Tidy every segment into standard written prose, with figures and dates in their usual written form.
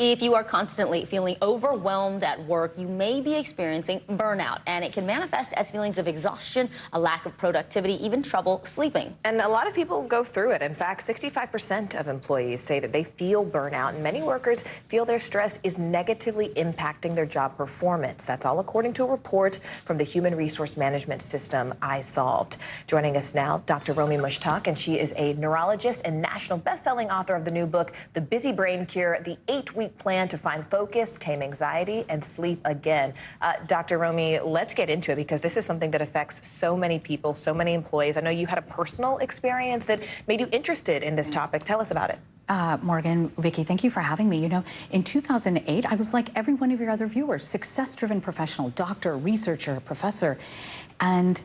If you are constantly feeling overwhelmed at work, you may be experiencing burnout, and it can manifest as feelings of exhaustion, a lack of productivity, even trouble sleeping. And a lot of people go through it. In fact, 65% of employees say that they feel burnout, and many workers feel their stress is negatively impacting their job performance. That's all according to a report from the human resource management system, isolved. Joining us now, Dr. Romie, and she is a neurologist and national best-selling author of the new book, The Busy Brain Cure, the 8-week plan to find focus, tame anxiety, and sleep again. Dr. Romie, let's get into it because this is something that affects so many people, so many employees. I know you had a personal experience that made you interested in this topic. Tell us about it. Morgan, Vicki, thank you for having me. You know, in 2008, I was like every one of your other viewers, success-driven professional, doctor, researcher, professor, and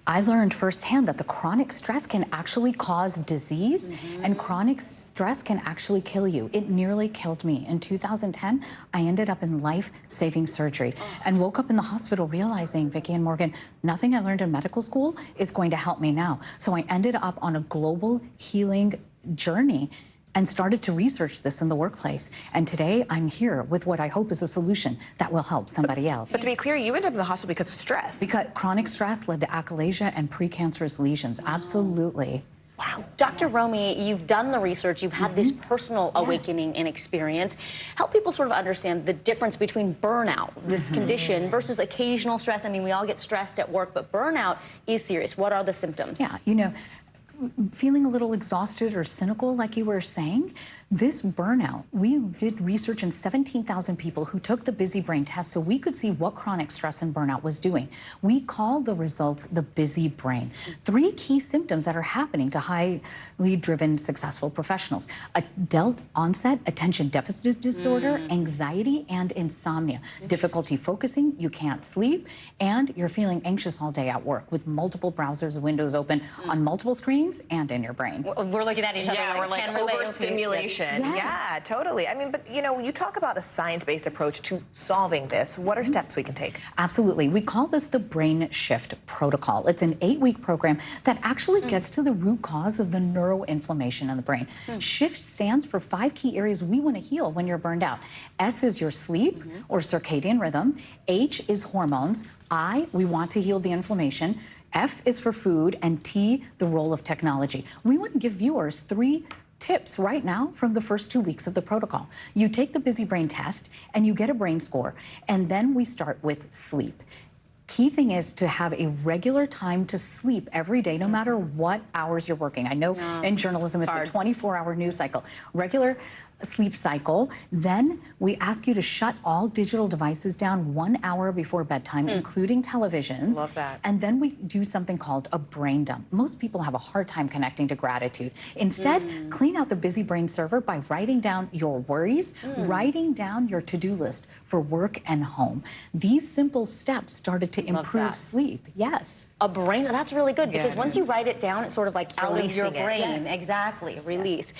I learned firsthand that the chronic stress can actually cause disease, and chronic stress can actually kill you. It nearly killed me. In 2010, I ended up in life-saving surgery and woke up in the hospital realizing, Vicki and Morgan, nothing I learned in medical school is going to help me now. So I ended up on a global healing journey and started to research this in the workplace. And today I'm here with what I hope is a solution that will help somebody else. But to be clear, you ended up in the hospital because of stress. Because chronic stress led to achalasia and precancerous lesions. Absolutely. Wow. Dr. Romie, you've done the research, you've had this personal awakening and experience. Help people sort of understand the difference between burnout, this condition, versus occasional stress. I mean, we all get stressed at work, but burnout is serious. What are the symptoms? Yeah, you know, feeling a little exhausted or cynical, like you were saying, this burnout, we did research in 17,000 people who took the busy brain test so we could see what chronic stress and burnout was doing. We called the results the busy brain. 3 key symptoms that are happening to highly driven, successful professionals: adult onset attention deficit disorder, anxiety, and insomnia. Difficulty focusing, you can't sleep, and you're feeling anxious all day at work with multiple browsers, windows open on multiple screens and in your brain. We're looking at each other. Yeah, we're like overstimulation. Yes. Yeah, totally. I mean, but you know, you talk about a science-based approach to solving this. What are steps we can take? Absolutely. We call this the brain-SHIFT protocol. It's an 8-week program that actually gets to the root cause of the neuroinflammation in the brain. SHIFT stands for 5 key areas we want to heal when you're burned out. S is your sleep or circadian rhythm. H is hormones. I, we want to heal the inflammation. F is for food, and T, the role of technology. We want to give viewers 3 tips right now from the first 2 weeks of the protocol. You take the busy brain test and you get a brain score, and then we start with sleep. Key thing is to have a regular time to sleep every day, no matter what hours you're working. I know in journalism it's a 24-hour news cycle. Regular sleep cycle. Then we ask you to shut all digital devices down 1 hour before bedtime, including televisions. Love that. And then we do something called a brain dump. Most people have a hard time connecting to gratitude. Instead, clean out the busy brain server by writing down your worries, writing down your to-do list for work and home. These simple steps started to improve sleep. Yes. A brain, that's really good, because once you write it down, it's sort of like out of your brain. Yes. Exactly, release.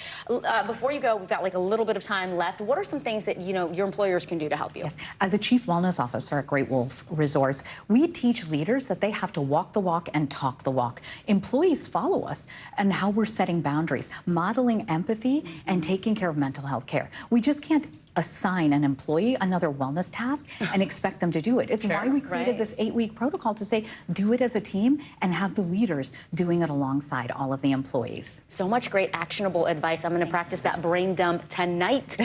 Before you go, we've got like a little bit of time left. What are some things that, you know, your employers can do to help you? Yes, as a chief wellness officer at Great Wolf Resorts, we teach leaders that they have to walk the walk and talk the walk. Employees follow us and how we're setting boundaries, modeling empathy, and taking care of mental health care. We just can't assign an employee another wellness task and expect them to do it. It's why we created this 8-week protocol to say, do it as a team and have the leaders doing it alongside all of the employees. So much great actionable advice. I'm going to practice that brain dump tonight.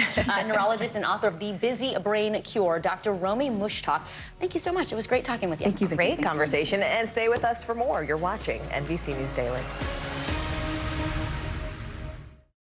Neurologist and author of The Busy Brain Cure, Dr. Romie Mushtaq. Thank you so much. It was great talking with you. Thank you, Vicki. Great conversation, and stay with us for more. You're watching NBC News Daily.